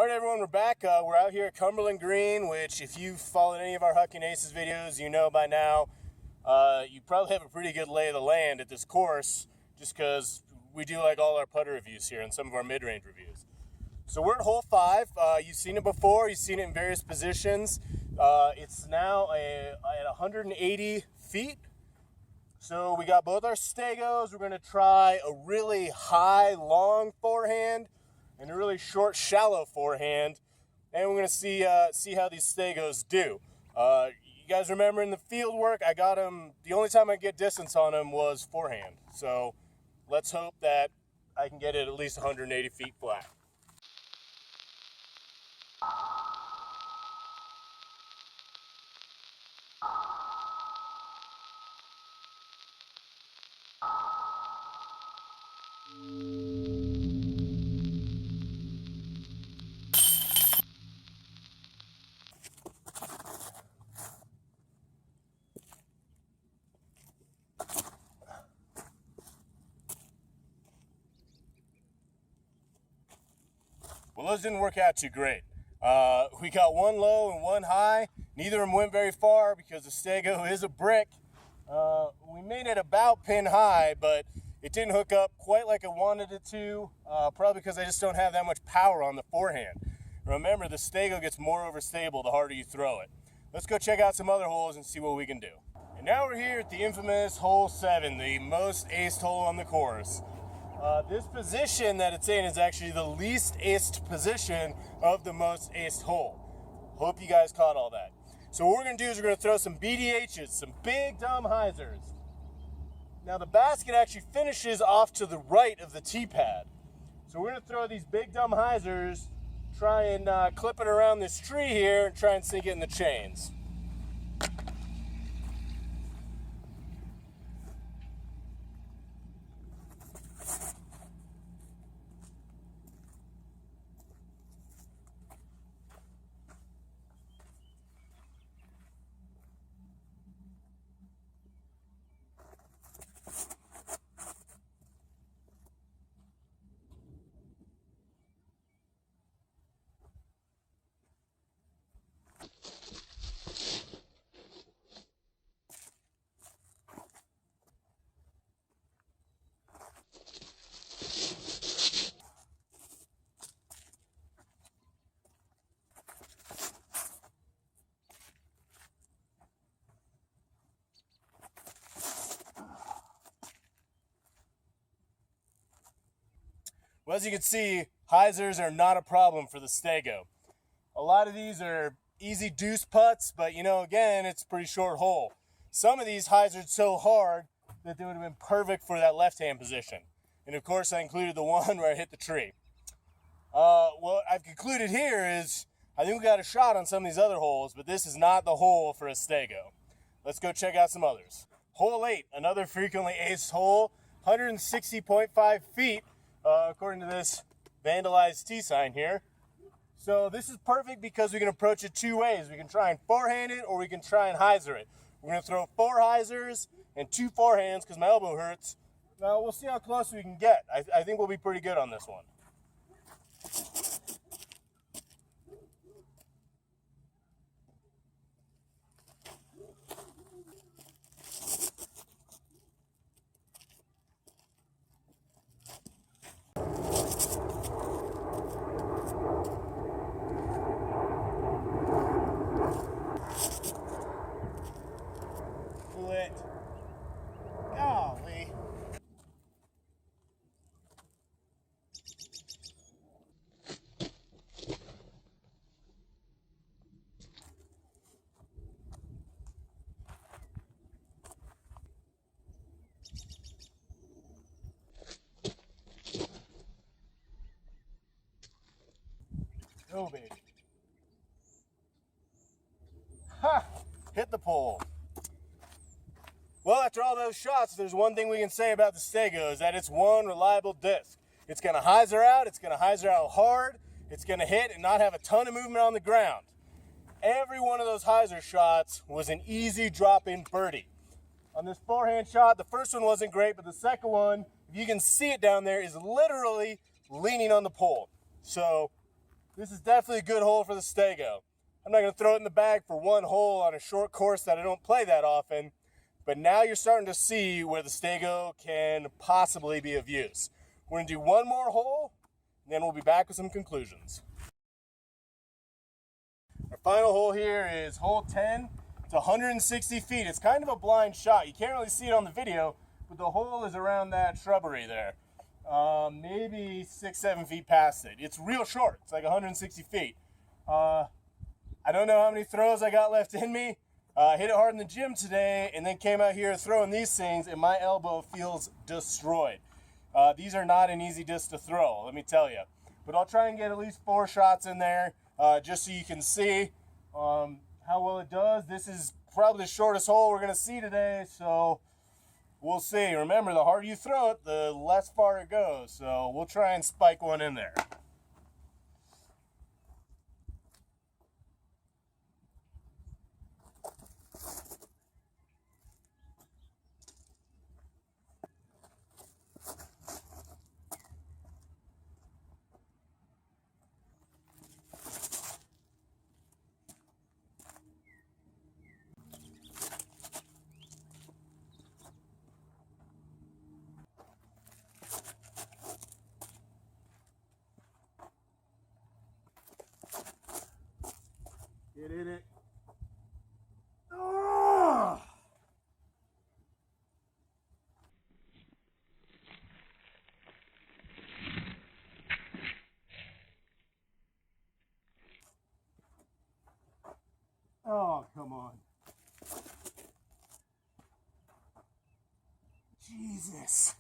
All right, everyone, we're back. We're out here at Cumberland Green, which if you've followed any of our Hucking Aces videos, you know by now you probably have a pretty good lay of the land at this course, just because we do like all our putter reviews here and some of our mid-range reviews. So we're at hole 5. You've seen it before. You've seen it in various positions. It's now at 180 feet. So we got both our Stegos. We're going to try a really high, long forehand and a really short, shallow forehand, and we're going to see how these Stegos do. You guys remember in the field work, I got them, the only time I get distance on them was forehand. So let's hope that I can get it at least 180 feet flat. Well, those didn't work out too great. We got one low and one high. Neither of them went very far because the Stego is a brick. We made it about pin high, but it didn't hook up quite like I wanted it to, probably because I just don't have that much power on the forehand. Remember, the Stego gets more overstable the harder you throw it. Let's go check out some other holes and see what we can do. And now we're here at the infamous hole 7, the most aced hole on the course. This position that it's in is actually the least aced position of the most aced hole. Hope you guys caught all that. So what we're going to do is we're going to throw some BDHs, some big dumb Hyzers. Now the basket actually finishes off to the right of the tee pad. So we're going to throw these big dumb Hyzers, try and clip it around this tree here and try and sink it in the chains. Well, as you can see, Hyzers are not a problem for the Stego. A lot of these are easy deuce putts, but you know, again, it's a pretty short hole. Some of these Hyzered so hard that they would have been perfect for that left-hand position. And of course, I included the one where I hit the tree. What I've concluded here is, I think we got a shot on some of these other holes, but this is not the hole for a Stego. Let's go check out some others. Hole 8, another frequently aced hole, 160.5 feet. According to this vandalized tee sign here. So this is perfect because we can approach it two ways. We can try and forehand it or we can try and Hyzer it. We're going to throw 4 Hyzers and 2 forehands because my elbow hurts. Now we'll see how close we can get. I think we'll be pretty good on this one. Golly. Go, baby. Ha! Hit the pole. Well, after all those shots, there's one thing we can say about the Stego is that it's one reliable disc. It's going to Hyzer out, it's going to Hyzer out hard, it's going to hit and not have a ton of movement on the ground. Every one of those Hyzer shots was an easy drop-in birdie. On this forehand shot, the first one wasn't great, but the second one, if you can see it down there, is literally leaning on the pole. So this is definitely a good hole for the Stego. I'm not going to throw it in the bag for one hole on a short course that I don't play that often, but now you're starting to see where the Stego can possibly be of use. We're going to do one more hole, and then we'll be back with some conclusions. Our final hole here is hole 10. It's 160 feet. It's kind of a blind shot. You can't really see it on the video, but the hole is around that shrubbery there. Maybe 6-7 feet past it. It's real short. It's like 160 feet. I don't know how many throws I got left in me. Hit it hard in the gym today and then came out here throwing these things, and my elbow feels destroyed. These are not an easy disc to throw, let me tell you. But I'll try and get at least 4 shots in there just so you can see how well it does. This is probably the shortest hole we're going to see today, so we'll see. Remember, the harder you throw it, the less far it goes. So we'll try and spike one in there. Get in it. Oh! Oh, come on. Jesus.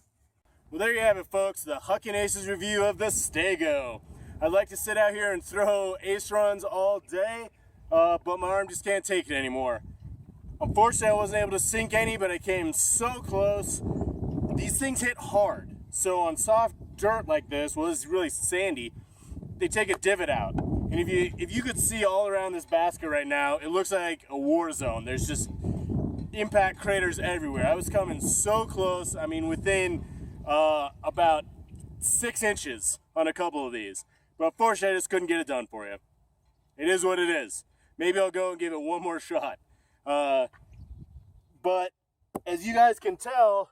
Well, there you have it, folks. The Huckin' Aces review of the Stego. I'd like to sit out here and throw ace runs all day, but my arm just can't take it anymore. Unfortunately, I wasn't able to sink any, but I came so close. These things hit hard. So on soft dirt like this, well, this is really sandy, they take a divot out. And if you could see all around this basket right now, it looks like a war zone. There's just impact craters everywhere. I was coming so close. I mean, within about 6 inches on a couple of these. But unfortunately, I just couldn't get it done for you. It is what it is. Maybe I'll go and give it one more shot. But as you guys can tell,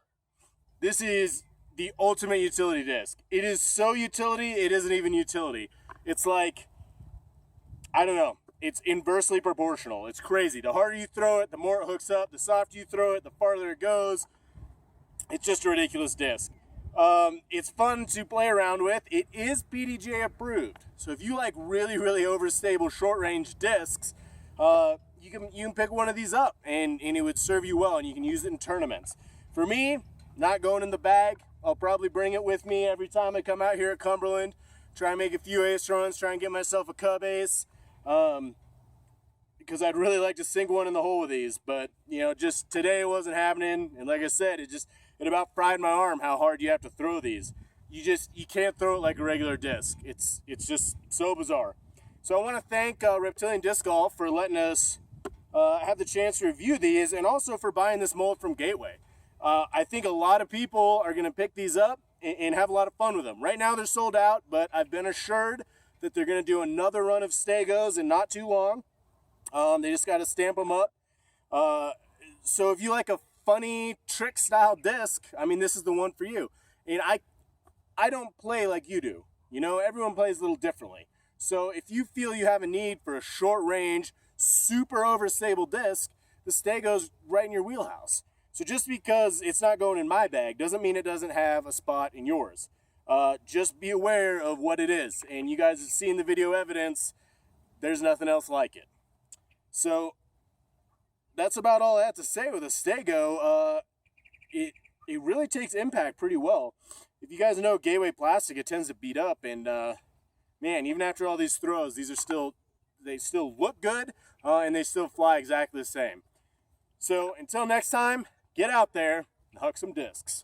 this is the ultimate utility disc. It is so utility, it isn't even utility. It's like, I don't know, it's inversely proportional. It's crazy. The harder you throw it, the more it hooks up. The softer you throw it, the farther it goes. It's just a ridiculous disc. It's fun to play around with. It is PDGA approved. So if you like really, really overstable short range discs, you can pick one of these up and it would serve you well, and you can use it in tournaments. For me, not going in the bag. I'll probably bring it with me every time I come out here at Cumberland. Try and make a few ace runs, try and get myself a cub ace. Because I'd really like to sink one in the hole with these, but you know, just today it wasn't happening. And like I said, it about fried my arm how hard you have to throw these. You can't throw it like a regular disc. It's just so bizarre. So I want to thank Reptilian Disc Golf for letting us have the chance to review these, and also for buying this mold from Gateway. I think a lot of people are going to pick these up and have a lot of fun with them. Right now they're sold out, but I've been assured that they're going to do another run of Stegos in not too long. They just got to stamp them up. So if you like a funny trick style disc, I mean, this is the one for you. And I don't play like you do. You know, everyone plays a little differently. So if you feel you have a need for a short range, super overstable disc, the Stego's right in your wheelhouse. So just because it's not going in my bag doesn't mean it doesn't have a spot in yours. Just be aware of what it is. And you guys have seen the video evidence. There's nothing else like it. So that's about all I have to say with a Stego. It really takes impact pretty well. If you guys know Gateway plastic, it tends to beat up, and man, even after all these throws, they still look good, and they still fly exactly the same. So until next time, get out there and huck some discs.